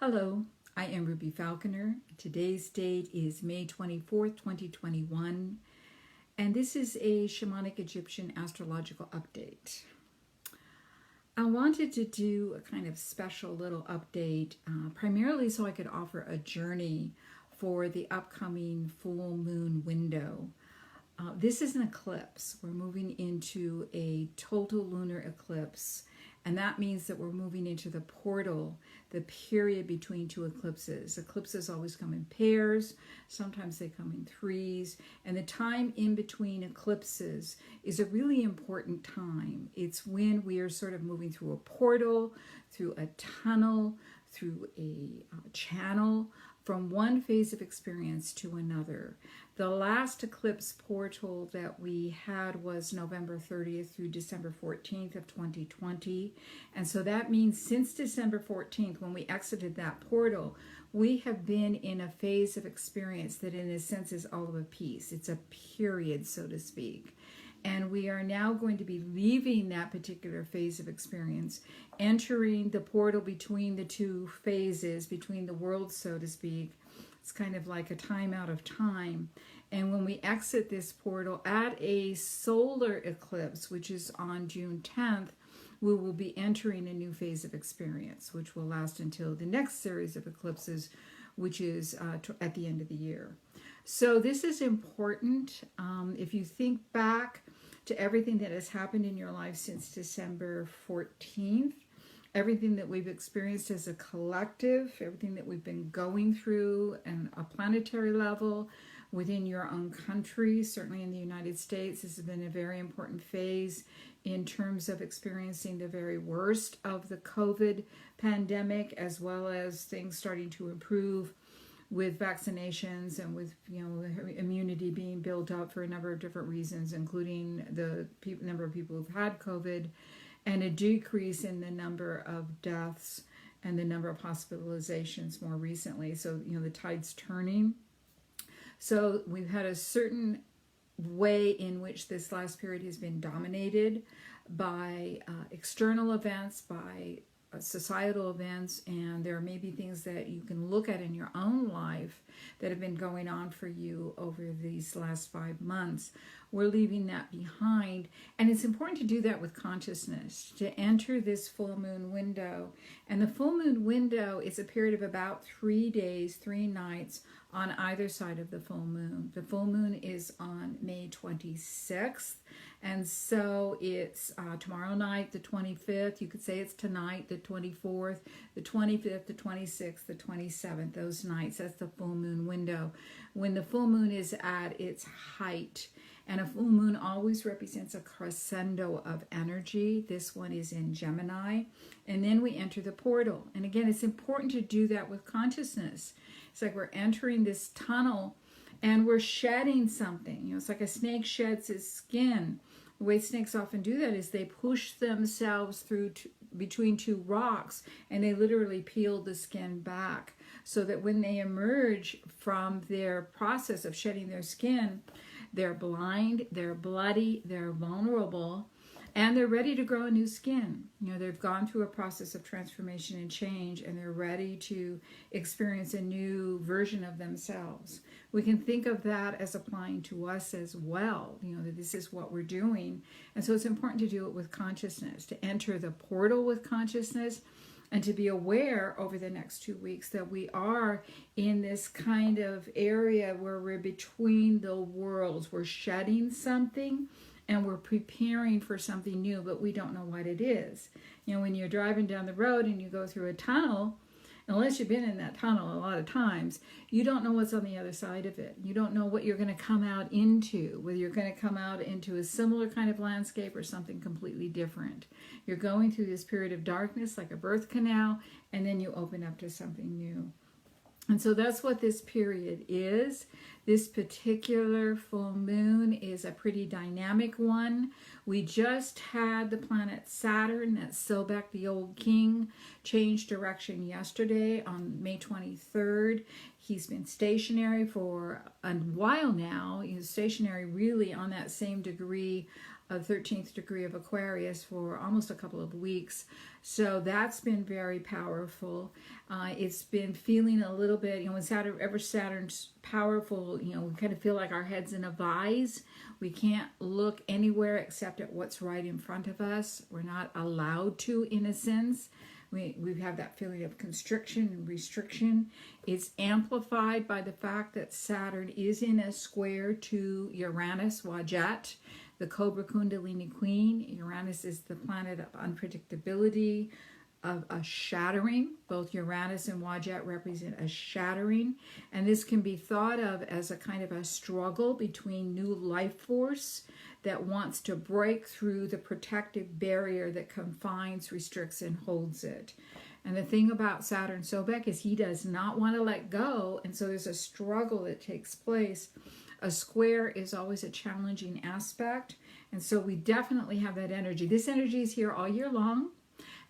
Hello, I am Ruby Falconer. Today's date is May 24th, 2021, and this is a Shamanic Egyptian Astrological Update. I wanted to do a kind of special little update, primarily so I could offer a journey for the upcoming full moon window. This is an eclipse. We're moving into a total lunar eclipse, and that means that we're moving into the portal, the period between two eclipses. Eclipses always come in pairs, sometimes they come in threes, and the time in between eclipses is a really important time. It's when we are sort of moving through a portal, through a tunnel, through a channel, from one phase of experience to another. The last eclipse portal that we had was November 30th through December 14th of 2020. And so that means since December 14th, when we exited that portal, we have been in a phase of experience that in a sense is all of a piece. It's a period, so to speak. And we are now going to be leaving that particular phase of experience, entering the portal between the two phases, between the worlds, so to speak. It's kind of like a time out of time. And when we exit this portal at a solar eclipse, which is on June 10th, we will be entering a new phase of experience, which will last until the next series of eclipses, which is at the end of the year. So this is important. If you think back to everything that has happened in your life since December 14th, everything that we've experienced as a collective, everything that we've been going through on a planetary level, within your own country, certainly in the United States, this has been a very important phase in terms of experiencing the very worst of the COVID pandemic, as well as things starting to improve with vaccinations and with immunity being built up for a number of different reasons, including the number of people who've had COVID, and a decrease in the number of deaths and the number of hospitalizations more recently. So the tide's turning. So we've had a certain way in which this last period has been dominated by external events, by societal events, and there may be things that you can look at in your own life that have been going on for you over these last 5 months. We're leaving that behind, and it's important to do that with consciousness, to enter this full moon window. And the full moon window is a period of about 3 days, 3 nights on either side of the full moon. The full moon is on May 26th, and so it's tomorrow night, the 25th. You could say it's tonight, the 24th, the 25th, the 26th, the 27th, those nights. That's the full moon window. When the full moon is at its height, and a full moon always represents a crescendo of energy. This one is in Gemini. And then we enter the portal. And again, it's important to do that with consciousness. It's like we're entering this tunnel and we're shedding something. It's like a snake sheds its skin. The way snakes often do that is they push themselves through between two rocks, and they literally peel the skin back so that when they emerge from their process of shedding their skin, they're blind, they're bloody, they're vulnerable, and they're ready to grow a new skin. They've gone through a process of transformation and change, and they're ready to experience a new version of themselves. We can think of that as applying to us as well, that this is what we're doing. And so it's important to do it with consciousness, to enter the portal with consciousness, and to be aware over the next 2 weeks that we are in this kind of area where we're between the worlds. We're shedding something and we're preparing for something new, but we don't know what it is. When you're driving down the road and you go through a tunnel, unless you've been in that tunnel a lot of times, you don't know what's on the other side of it. You don't know what you're going to come out into, whether you're going to come out into a similar kind of landscape or something completely different. You're going through this period of darkness like a birth canal, and then you open up to something new. And so that's what this period is. This particular full moon is a pretty dynamic one. We just had the planet Saturn, that Sobek, the old king, change direction yesterday on May 23rd. He's been stationary for a while now. He's stationary really on that same degree 13th degree of Aquarius for almost a couple of weeks. So that's been very powerful. It's been feeling a little bit, when Saturn's powerful, we kind of feel like our head's in a vise. We can't look anywhere except at what's right in front of us. We're not allowed to, in a sense. We have that feeling of constriction and restriction. It's amplified by the fact that Saturn is in a square to Uranus, Wajat, the Cobra Kundalini Queen. Uranus is the planet of unpredictability, of a shattering. Both Uranus and Wajat represent a shattering. And this can be thought of as a kind of a struggle between new life force that wants to break through the protective barrier that confines, restricts, and holds it. And the thing about Saturn Sobek is he does not want to let go, and so there's a struggle that takes place. A square is always a challenging aspect, and so we definitely have that energy. This energy is here all year long,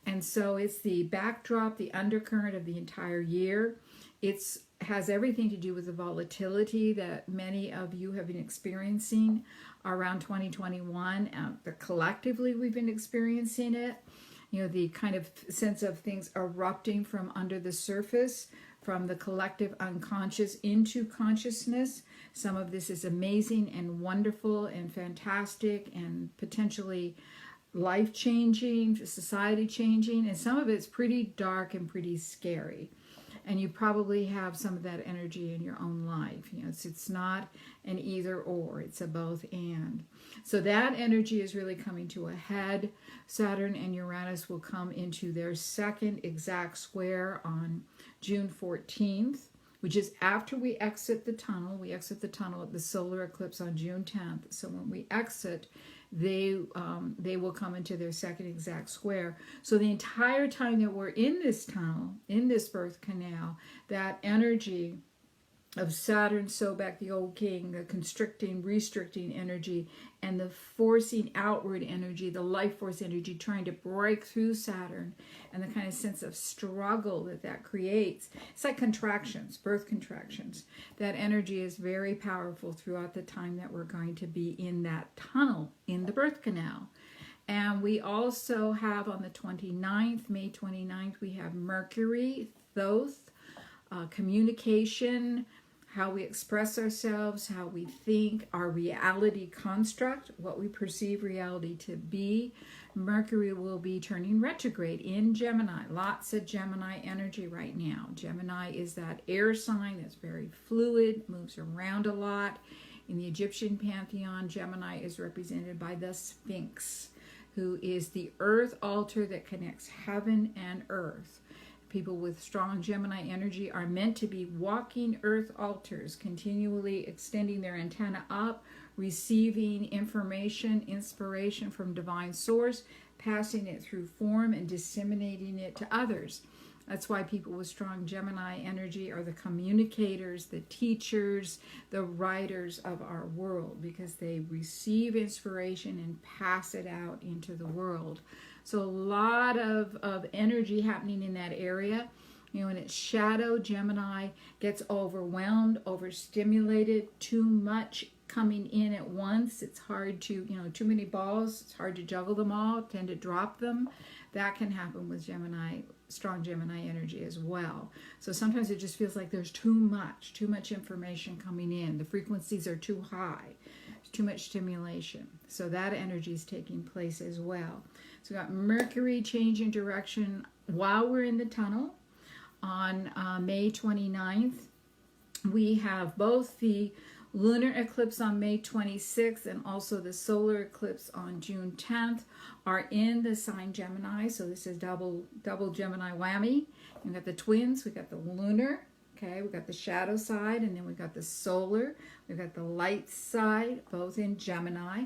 and so it's the backdrop, the undercurrent of the entire year. It has everything to do with the volatility that many of you have been experiencing around 2021. Collectively, we've been experiencing it. The kind of sense of things erupting from under the surface, from the collective unconscious into consciousness. Some of this is amazing and wonderful and fantastic and potentially life-changing, society-changing, and some of it's pretty dark and pretty scary. And you probably have some of that energy in your own life. It's not an either or, it's a both and. So that energy is really coming to a head. Saturn and Uranus will come into their second exact square on June 14th, which is after we exit the tunnel. We exit the tunnel at the solar eclipse on June 10th. So when we exit, they will come into their second exact square. So the entire time that we're in this tunnel, in this birth canal, that energy of Saturn, Sobek, the old king, the constricting, restricting energy, and the forcing outward energy, the life force energy, trying to break through Saturn, and the kind of sense of struggle that creates. It's like contractions, birth contractions. That energy is very powerful throughout the time that we're going to be in that tunnel, in the birth canal. And we also have on the 29th, May 29th, we have Mercury, Thoth, communication, how we express ourselves, how we think, our reality construct, what we perceive reality to be. Mercury will be turning retrograde in Gemini. Lots of Gemini energy right now. Gemini is that air sign that's very fluid, moves around a lot. In the Egyptian pantheon, Gemini is represented by the Sphinx, who is the earth altar that connects heaven and earth. People with strong Gemini energy are meant to be walking earth altars, continually extending their antenna up, receiving information, inspiration from divine source, passing it through form and disseminating it to others. That's why people with strong Gemini energy are the communicators, the teachers, the writers of our world, because they receive inspiration and pass it out into the world. So a lot of energy happening in that area. In its shadow, Gemini gets overwhelmed, overstimulated, too much coming in at once. It's hard to, too many balls. It's hard to juggle them all, tend to drop them. That can happen with Gemini, strong Gemini energy as well. So sometimes it just feels like there's too much information coming in. The frequencies are too high. There's too much stimulation. So that energy is taking place as well. So we've got Mercury changing direction while we're in the tunnel on May 29th. We have both the lunar eclipse on May 26th and also the solar eclipse on June 10th are in the sign Gemini. So this is double Gemini whammy. We've got the twins, we've got the lunar, okay, we've got the shadow side, and then we've got the solar, we've got the light side, both in Gemini,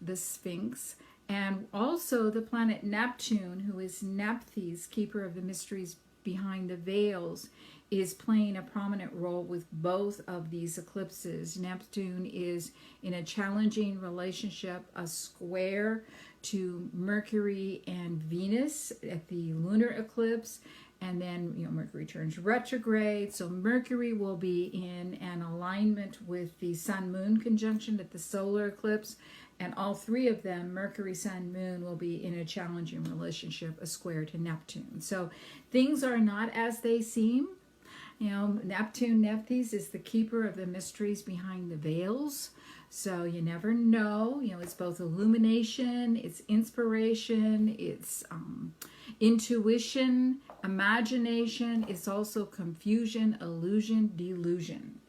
the Sphinx. And also the planet Neptune, who is Nephthys, keeper of the mysteries behind the veils, is playing a prominent role with both of these eclipses. Neptune is in a challenging relationship, a square to Mercury and Venus at the lunar eclipse. And then, Mercury turns retrograde. So Mercury will be in an alignment with the Sun-Moon conjunction at the solar eclipse. And all three of them, Mercury, Sun, Moon, will be in a challenging relationship, a square to Neptune. So things are not as they seem. You know, Neptune, Nephthys, is the keeper of the mysteries behind the veils. So you never know. You know, it's both illumination, it's inspiration, it's intuition, imagination. It's also confusion, illusion, delusion.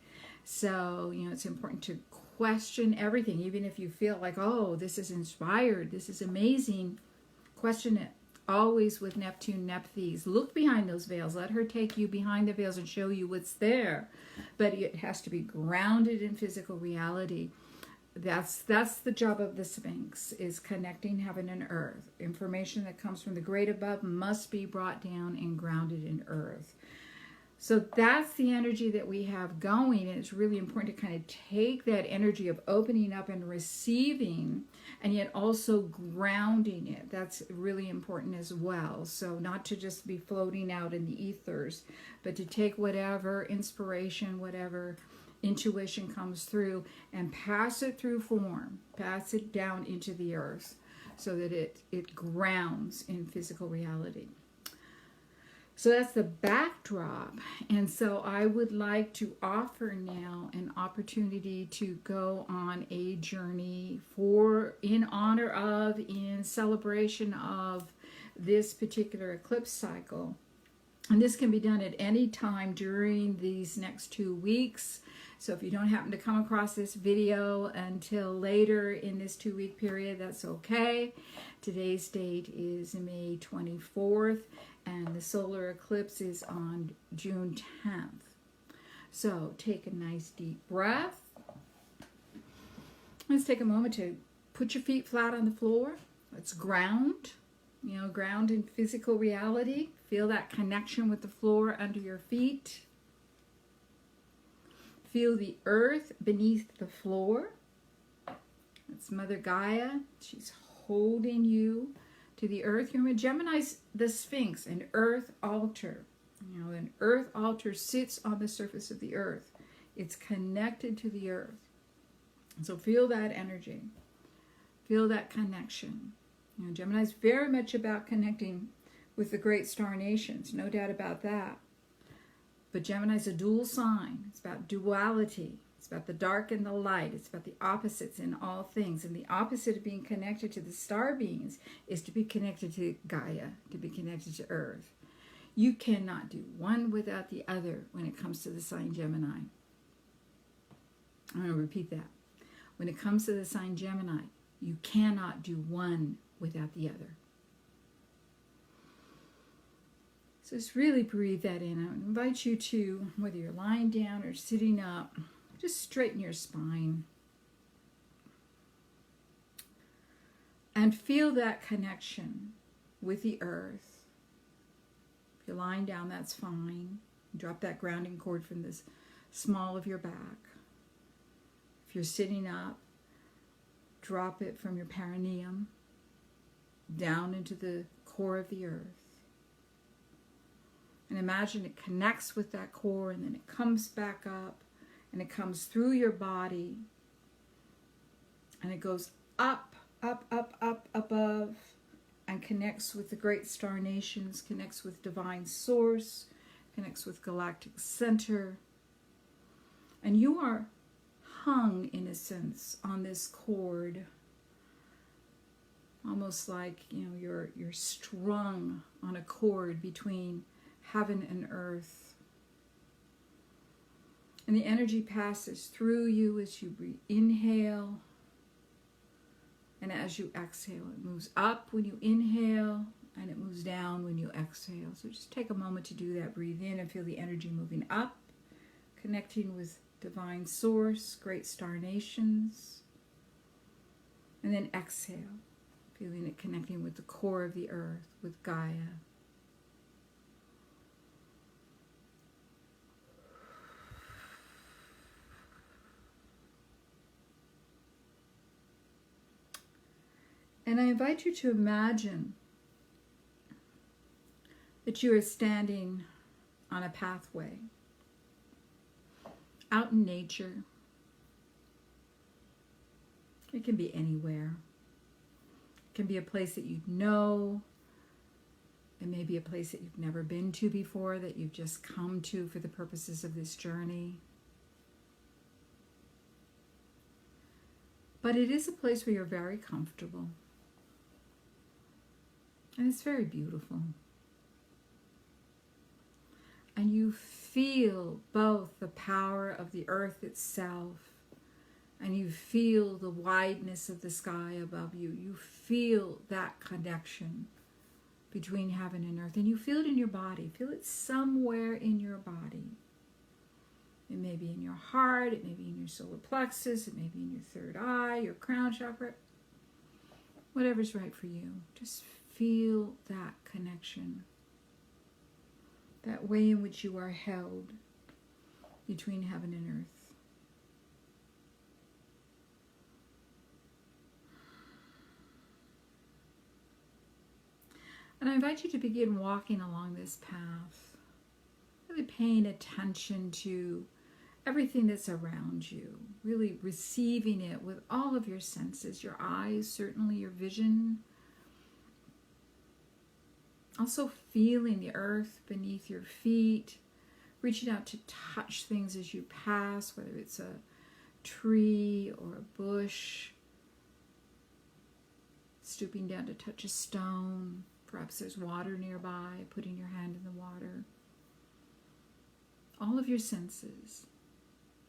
So, you know, it's important to question everything, even if you feel like, oh, this is inspired, this is amazing. Question it. Always with Neptune, Nephthys. Look behind those veils. Let her take you behind the veils and show you what's there. But it has to be grounded in physical reality. That's the job of the Sphinx, is connecting heaven and earth. Information that comes from the great above must be brought down and grounded in earth. So that's the energy that we have going, and it's really important to kind of take that energy of opening up and receiving, and yet also grounding it. That's really important as well. So not to just be floating out in the ethers, but to take whatever inspiration, whatever intuition comes through and pass it through form, pass it down into the earth so that it grounds in physical reality. So that's the backdrop. And so I would like to offer now an opportunity to go on a journey in honor of, in celebration of this particular eclipse cycle. And this can be done at any time during these next 2 weeks. So if you don't happen to come across this video until later in this 2-week period, that's okay. Today's date is May 24th, and the solar eclipse is on June 10th. So take a nice deep breath. Let's take a moment to put your feet flat on the floor. Let's ground, ground in physical reality. Feel that connection with the floor under your feet. Feel the earth beneath the floor. That's Mother Gaia. She's holding you to the earth. Remember, Gemini's the Sphinx, an earth altar. An earth altar sits on the surface of the earth. It's connected to the earth. So feel that energy. Feel that connection. Gemini's very much about connecting with the great star nations, no doubt about that. But Gemini's a dual sign. It's about duality. It's about the dark and the light. It's about the opposites in all things. And the opposite of being connected to the star beings is to be connected to Gaia, to be connected to Earth. You cannot do one without the other when it comes to the sign Gemini. I'm going to repeat that. When it comes to the sign Gemini, you cannot do one without the other. So just really breathe that in. I invite you to, whether you're lying down or sitting up, just straighten your spine. And feel that connection with the earth. If you're lying down, that's fine. Drop that grounding cord from the small of your back. If you're sitting up, drop it from your perineum down into the core of the earth. And imagine it connects with that core, and then it comes back up, and it comes through your body, and it goes up, up, up, up, above, and connects with the great star nations, connects with divine source, connects with galactic center. And you are hung, in a sense, on this cord, almost like you're strung on a cord between heaven and earth. And the energy passes through you as you inhale, and as you exhale. It moves up when you inhale, and it moves down when you exhale. So just take a moment to do that. Breathe in and feel the energy moving up, connecting with divine source, great star nations. And then exhale, feeling it connecting with the core of the earth, with Gaia. And I invite you to imagine that you are standing on a pathway out in nature. It can be anywhere. It can be a place that you know. It may be a place that you've never been to before, that you've just come to for the purposes of this journey. But it is a place where you're very comfortable. And it's very beautiful. And you feel both the power of the earth itself, and you feel the wideness of the sky above you. You feel that connection between heaven and earth, and you feel it in your body. Feel it somewhere in your body. It may be in your heart, it may be in your solar plexus, it may be in your third eye, your crown chakra. Whatever's right for you. Just feel that connection. That way in which you are held between heaven and earth. And I invite you to begin walking along this path, really paying attention to everything that's around you, really receiving it with all of your senses, your eyes, certainly your vision. Also feeling the earth beneath your feet, reaching out to touch things as you pass, whether it's a tree or a bush, stooping down to touch a stone. Perhaps there's water nearby, putting your hand in the water. All of your senses.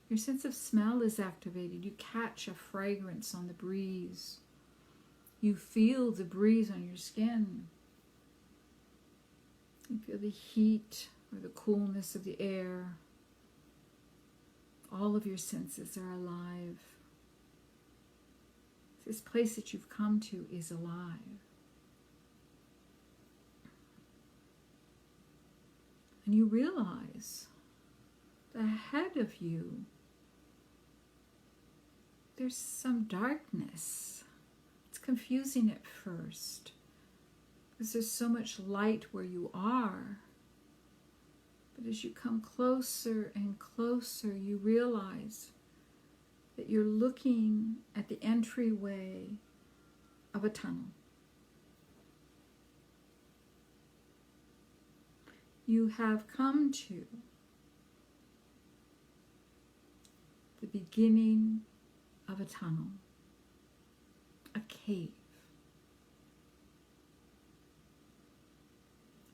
Your sense of smell is activated. You catch a fragrance on the breeze. You feel the breeze on your skin. You feel the heat or the coolness of the air. All of your senses are alive. This place that you've come to is alive. And you realize that ahead of you, there's some darkness. It's confusing at first because there's so much light where you are. But as you come closer and closer, you realize that you're looking at the entryway of a tunnel. You have come to the beginning of a tunnel, a cave.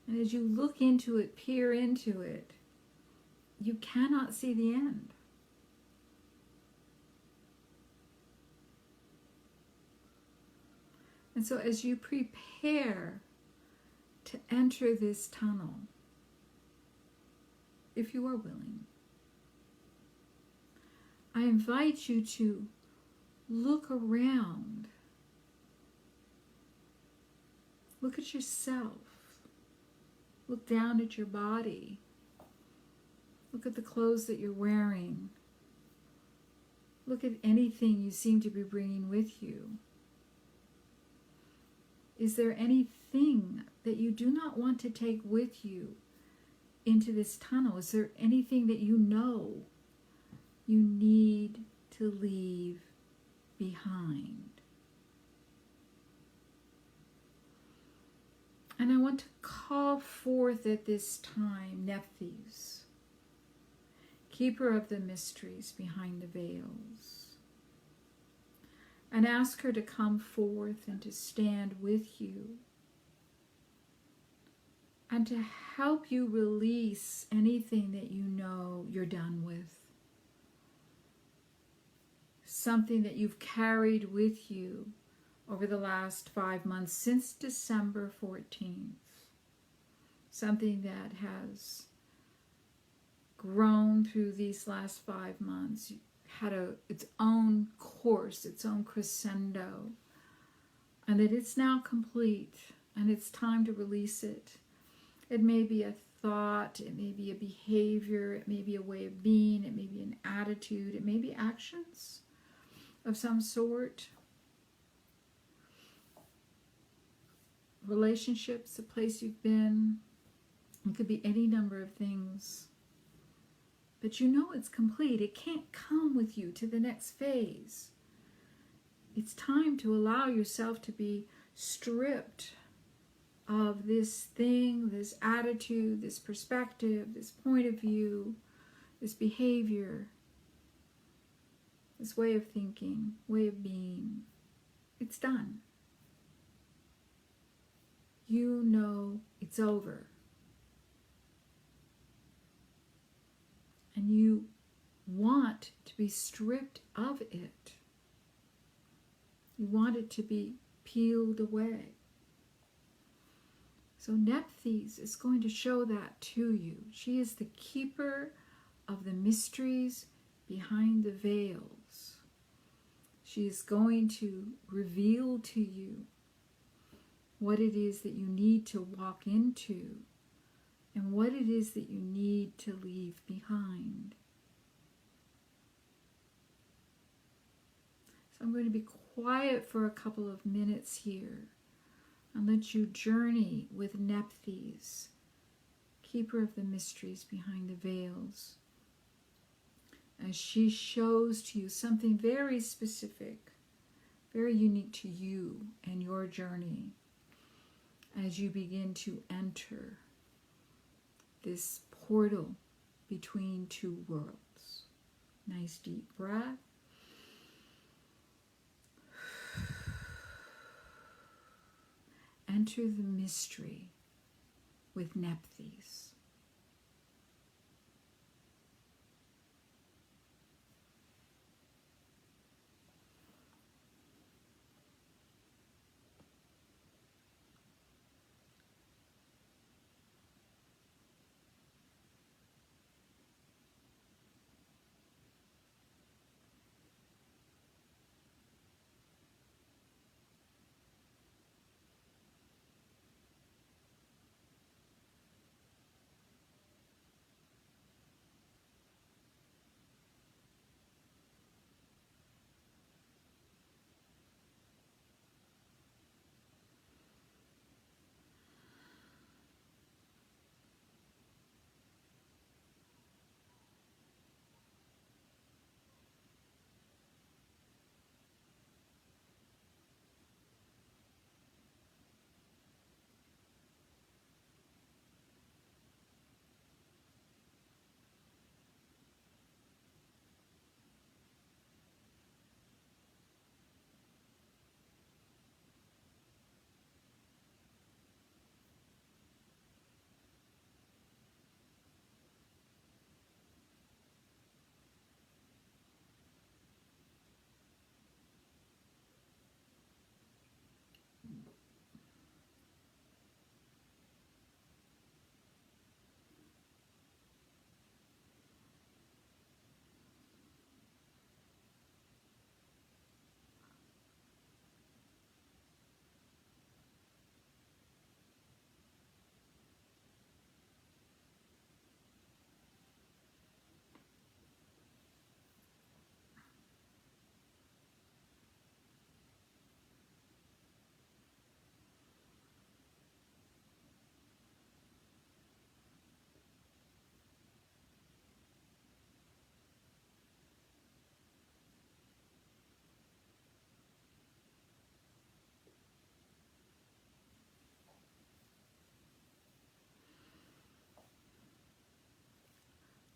And as you look into it, peer into it, you cannot see the end. And so as you prepare to enter this tunnel, if you are willing, I invite you to look around. Look at yourself. Look down at your body. Look at the clothes that you're wearing. Look at anything you seem to be bringing with you. Is there anything that you do not want to take with you into this tunnel? Is there anything that you know you need to leave behind? And I want to call forth at this time Nephthys, keeper of the mysteries behind the veils, and ask her to come forth and to stand with you and to help you release anything that you know you're done with. Something that you've carried with you over the last 5 months since December 14th. Something that has grown through these last 5 months, had its own course, its own crescendo, and that it's now complete and it's time to release it. It may be a thought, it may be a behavior, it may be a way of being, it may be an attitude, it may be actions of some sort. Relationships, a place you've been. It could be any number of things. But you know it's complete. It can't come with you to the next phase. It's time to allow yourself to be stripped of this thing, this attitude, this perspective, this point of view, this behavior, this way of thinking, way of being. It's done. You know it's over. And you want to be stripped of it. You want it to be peeled away. So Nephthys is going to show that to you. She is the keeper of the mysteries behind the veils. She is going to reveal to you what it is that you need to walk into and what it is that you need to leave behind. So I'm going to be quiet for a couple of minutes here and let you journey with Nephthys, keeper of the mysteries behind the veils, as she shows to you something very specific, very unique to you and your journey as you begin to enter this portal between two worlds. Nice deep breath. Enter the mystery with Nephthys.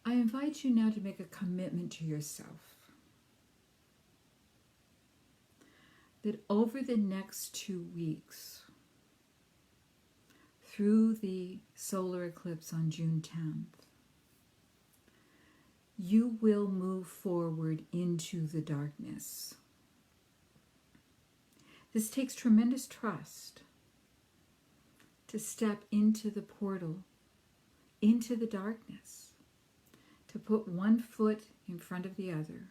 I invite you now to make a commitment to yourself that over the next 2 weeks, through the solar eclipse on June 10th, you will move forward into the darkness. This takes tremendous trust to step into the portal, into the darkness, to put one foot in front of the other,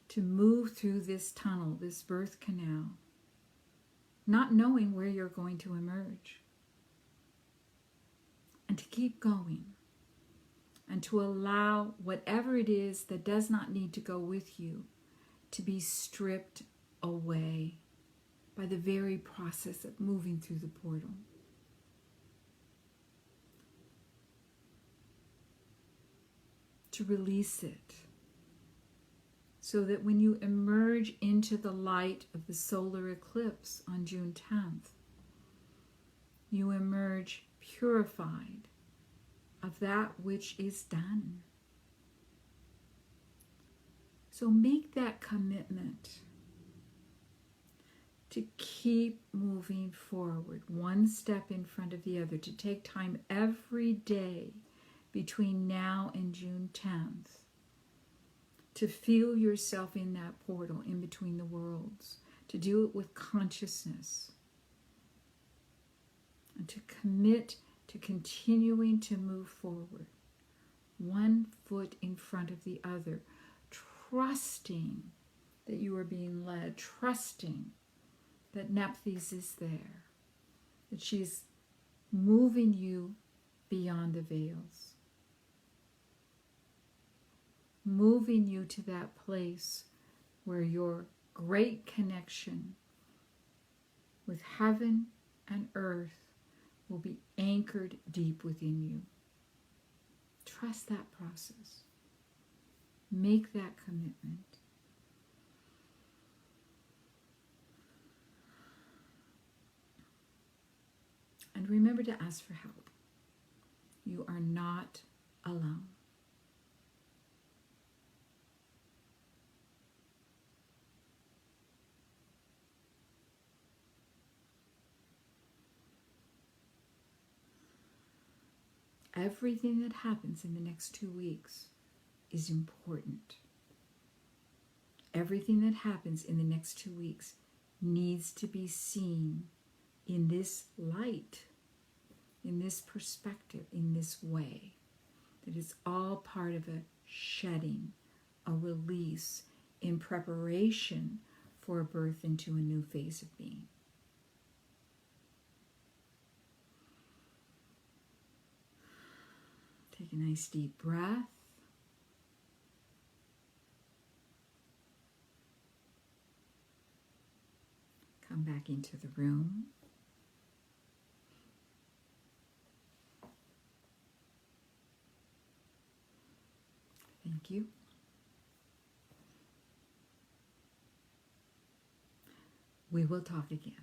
to move through this tunnel, this birth canal, not knowing where you're going to emerge, and to keep going, and to allow whatever it is that does not need to go with you to be stripped away by the very process of moving through the portal. To release it so that when you emerge into the light of the solar eclipse on June 10th, you emerge purified of that which is done. So make that commitment to keep moving forward, one step in front of the other, to take time every day between now and June 10th to feel yourself in that portal in between the worlds, to do it with consciousness, and to commit to continuing to move forward, one foot in front of the other, trusting that you are being led, trusting that Nephthys is there, that she's moving you beyond the veils, moving you to that place where your great connection with heaven and earth will be anchored deep within you. Trust that process. Make that commitment. And remember to ask for help. You are not alone. Everything that happens in the next 2 weeks is important. Everything that happens in the next 2 weeks needs to be seen in this light, in this perspective, in this way. That it's all part of a shedding, a release, in preparation for a birth into a new phase of being. Take a nice deep breath. Come back into the room. Thank you. We will talk again.